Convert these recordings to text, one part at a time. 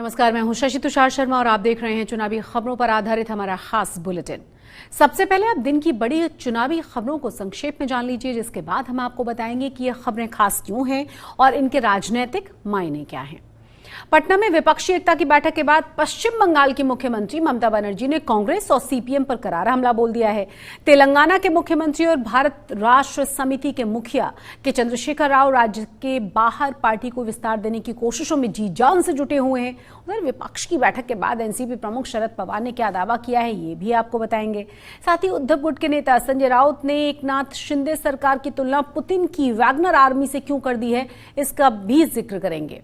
नमस्कार, मैं हूं शशि तुषार शर्मा और आप देख रहे हैं चुनावी खबरों पर आधारित हमारा खास बुलेटिन। सबसे पहले आप दिन की बड़ी चुनावी खबरों को संक्षेप में जान लीजिए, जिसके बाद हम आपको बताएंगे कि ये खबरें खास क्यों हैं और इनके राजनीतिक मायने क्या हैं। पटना में विपक्षी एकता की बैठक के बाद पश्चिम बंगाल की मुख्यमंत्री ममता बनर्जी ने कांग्रेस और सीपीएम पर करारा हमला बोल दिया है। तेलंगाना के मुख्यमंत्री और भारत राष्ट्र समिति के मुखिया के चंद्रशेखर राव राज्य के बाहर पार्टी को विस्तार देने की कोशिशों में जी जान से जुटे हुए हैं। उधर विपक्ष की बैठक के बाद एनसीपी प्रमुख शरद पवार ने क्या दावा किया है, ये भी आपको बताएंगे। साथ ही उद्धव गुट के नेता संजय राउत ने एकनाथ शिंदे सरकार की तुलना पुतिन की वैगनर आर्मी से क्यों कर दी है, इसका भी जिक्र करेंगे।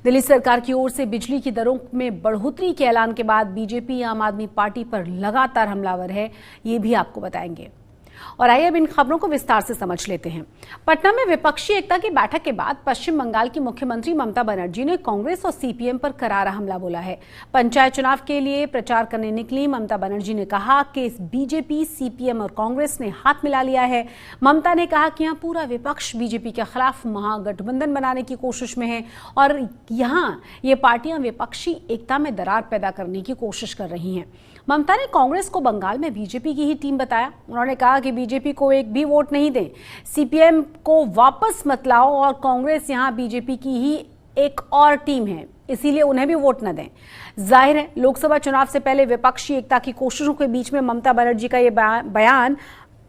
दिल्ली सरकार की ओर से बिजली की दरों में बढ़ोतरी के ऐलान के बाद बीजेपी आम आदमी पार्टी पर लगातार हमलावर है, ये भी आपको बताएंगे। और आइए अब इन खबरों को विस्तार से समझ लेते हैं। पटना में विपक्षी एकता की बैठक के बाद पश्चिम बंगाल की मुख्यमंत्री ममता बनर्जी ने कांग्रेस और सीपीएम पर करारा हमला बोला है। पंचायत चुनाव के लिए प्रचार करने निकली ममता बनर्जी ने कहा कि बीजेपी, सीपीएम और कांग्रेस ने हाथ मिला लिया है। ममता ने कहा कि यहाँ पूरा विपक्ष बीजेपी के खिलाफ महागठबंधन बनाने की कोशिश में है और यहाँ ये पार्टियां विपक्षी एकता में दरार पैदा करने की कोशिश कर रही हैं। ममता ने कांग्रेस को बंगाल में बीजेपी की ही टीम बताया। उन्होंने कहा कि बीजेपी को एक भी वोट नहीं दें, सीपीएम को वापस मत लाओ और कांग्रेस यहां बीजेपी की ही एक और टीम है, इसीलिए उन्हें भी वोट न दें। जाहिर है लोकसभा चुनाव से पहले विपक्षी एकता की कोशिशों के बीच में ममता बनर्जी का ये बयान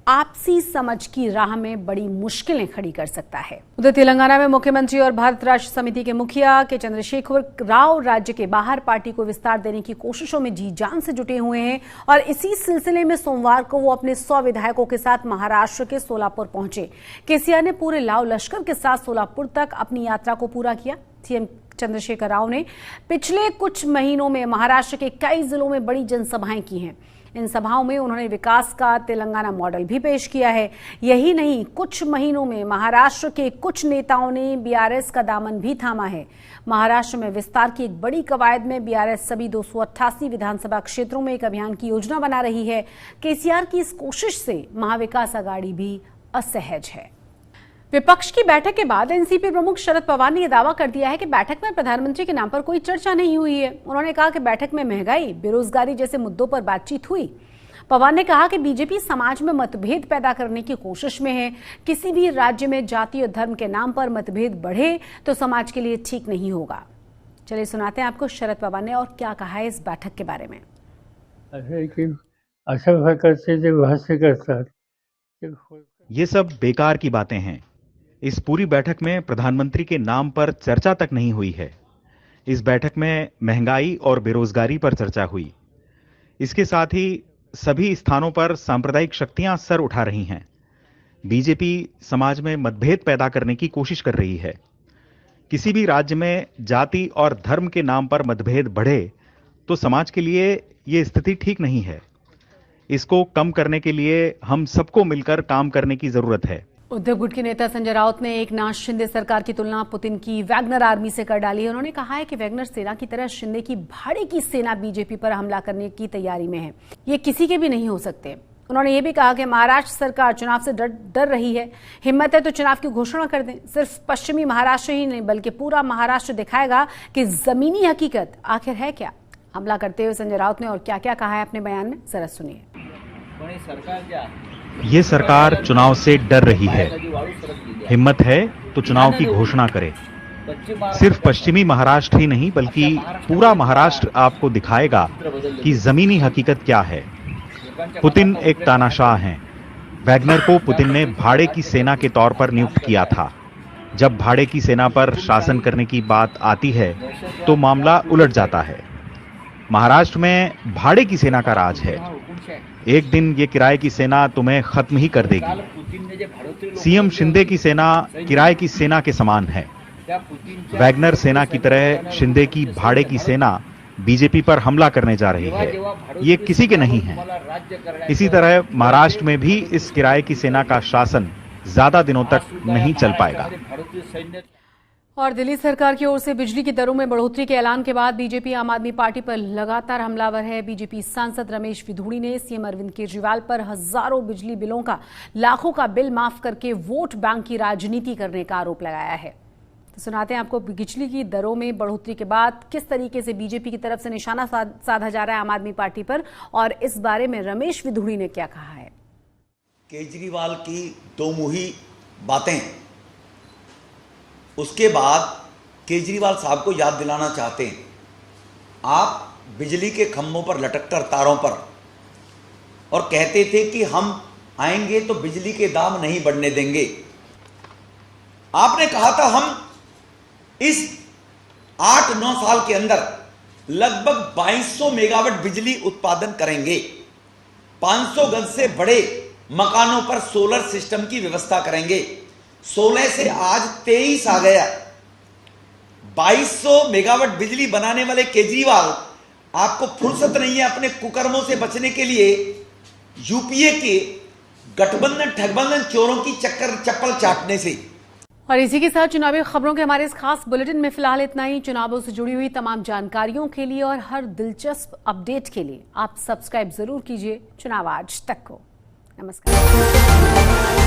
आपसी समझ की राह में बड़ी मुश्किलें खड़ी कर सकता है। उधर तेलंगाना में मुख्यमंत्री और भारत राष्ट्र समिति के मुखिया के चंद्रशेखर राव राज्य के बाहर पार्टी को विस्तार देने की कोशिशों में जी जान से जुटे हुए हैं और इसी सिलसिले में सोमवार को वो अपने 100 विधायकों के साथ महाराष्ट्र के सोलापुर पहुंचे। केसीआर ने पूरे लाव लश्कर के साथ सोलापुर तक अपनी यात्रा को पूरा किया। सीएम चंद्रशेखर राव ने पिछले कुछ महीनों में महाराष्ट्र के कई जिलों में बड़ी जनसभाएं की हैं। इन सभाओं में उन्होंने विकास का तेलंगाना मॉडल भी पेश किया है। यही नहीं, कुछ महीनों में महाराष्ट्र के कुछ नेताओं ने बीआरएस का दामन भी थामा है। महाराष्ट्र में विस्तार की एक बड़ी कवायद में बीआरएस सभी 288 विधानसभा क्षेत्रों में एक अभियान की योजना बना रही है। केसीआर की इस कोशिश से महाविकास अघाड़ी भी असहज है। विपक्ष की बैठक के बाद एनसीपी प्रमुख शरद पवार ने यह दावा कर दिया है कि बैठक में प्रधानमंत्री के नाम पर कोई चर्चा नहीं हुई है। उन्होंने कहा कि बैठक में महंगाई, बेरोजगारी जैसे मुद्दों पर बातचीत हुई। पवार ने कहा कि बीजेपी समाज में मतभेद पैदा करने की कोशिश में है। किसी भी राज्य में जाति और धर्म के नाम पर मतभेद बढ़े तो समाज के लिए ठीक नहीं होगा। चलिए सुनाते हैं आपको शरद पवार ने और क्या कहा है इस बैठक के बारे में। ये सब बेकार की बातें हैं। इस पूरी बैठक में प्रधानमंत्री के नाम पर चर्चा तक नहीं हुई है। इस बैठक में महंगाई और बेरोजगारी पर चर्चा हुई। इसके साथ ही सभी स्थानों पर सांप्रदायिक शक्तियां सर उठा रही हैं। बीजेपी समाज में मतभेद पैदा करने की कोशिश कर रही है। किसी भी राज्य में जाति और धर्म के नाम पर मतभेद बढ़े तो समाज के लिए ये स्थिति ठीक नहीं है। इसको कम करने के लिए हम सबको मिलकर काम करने की जरूरत है। उद्धव गुट के नेता संजय राउत ने एकनाथ शिंदे सरकार की तुलना पुतिन की वैगनर आर्मी से कर डाली है। उन्होंने कहा है कि वैगनर सेना की तरह शिंदे की भाड़े की सेना बीजेपी पर हमला करने की तैयारी में है। ये किसी के भी नहीं हो सकते। उन्होंने ये भी कहा कि महाराष्ट्र सरकार चुनाव से डर रही है। हिम्मत है तो चुनाव की घोषणा कर दें। सिर्फ पश्चिमी महाराष्ट्र ही नहीं बल्कि पूरा महाराष्ट्र दिखाएगा कि जमीनी हकीकत आखिर है क्या। हमला करते हुए संजय राउत ने और क्या क्या कहा है अपने बयान में, जरा सुनिए। ये सरकार चुनाव से डर रही है। हिम्मत है तो चुनाव की घोषणा करे। सिर्फ पश्चिमी महाराष्ट्र ही नहीं बल्कि पूरा महाराष्ट्र आपको दिखाएगा कि जमीनी हकीकत क्या है। पुतिन एक तानाशाह हैं। वैगनर को पुतिन ने भाड़े की सेना के तौर पर नियुक्त किया था। जब भाड़े की सेना पर शासन करने की बात आती है तो मामला उलट जाता है। महाराष्ट्र में भाड़े की सेना का राज है। एक दिन ये किराए की सेना तुम्हें खत्म ही कर देगी। सीएम शिंदे की सेना किराए की सेना के समान है। वैगनर सेना की तरह शिंदे की भाड़े की सेना बीजेपी पर हमला करने जा रही है। ये किसी के नहीं है। इसी तरह महाराष्ट्र में भी इस किराए की सेना का शासन ज्यादा दिनों तक नहीं चल पाएगा। और दिल्ली सरकार की ओर से बिजली की दरों में बढ़ोतरी के ऐलान के बाद बीजेपी आम आदमी पार्टी पर लगातार हमलावर है। बीजेपी सांसद रमेश विधूड़ी ने सीएम अरविंद केजरीवाल पर हजारों बिजली बिलों का, लाखों का बिल माफ करके वोट बैंक की राजनीति करने का आरोप लगाया है। तो सुनाते हैं आपको बिजली की दरों में बढ़ोतरी के बाद किस तरीके से बीजेपी की तरफ से निशाना साधा जा रहा है आम आदमी पार्टी पर, और इस बारे में रमेश विधुड़ी ने क्या कहा है। केजरीवाल की दोमुही बातें, उसके बाद केजरीवाल साहब को याद दिलाना चाहते हैं, आप बिजली के खंभों पर लटककर तारों पर और कहते थे कि हम आएंगे तो बिजली के दाम नहीं बढ़ने देंगे। आपने कहा था हम इस 8-9 साल के अंदर लगभग 2200 मेगावाट बिजली उत्पादन करेंगे, 500 गज से बड़े मकानों पर सोलर सिस्टम की व्यवस्था करेंगे। 16 से आज 23 आ गया, 2200 मेगावाट बिजली बनाने वाले केजरीवाल, आपको फुर्सत नहीं है अपने कुकर्मों से बचने के लिए यूपीए के गठबंधन ठगबंधन चोरों की चप्पल चाटने से। और इसी के साथ चुनावी खबरों के हमारे इस खास बुलेटिन में फिलहाल इतना ही। चुनावों से जुड़ी हुई तमाम जानकारियों के लिए और हर दिलचस्प अपडेट के लिए आप सब्सक्राइब जरूर कीजिए चुनाव आज तक को। नमस्कार।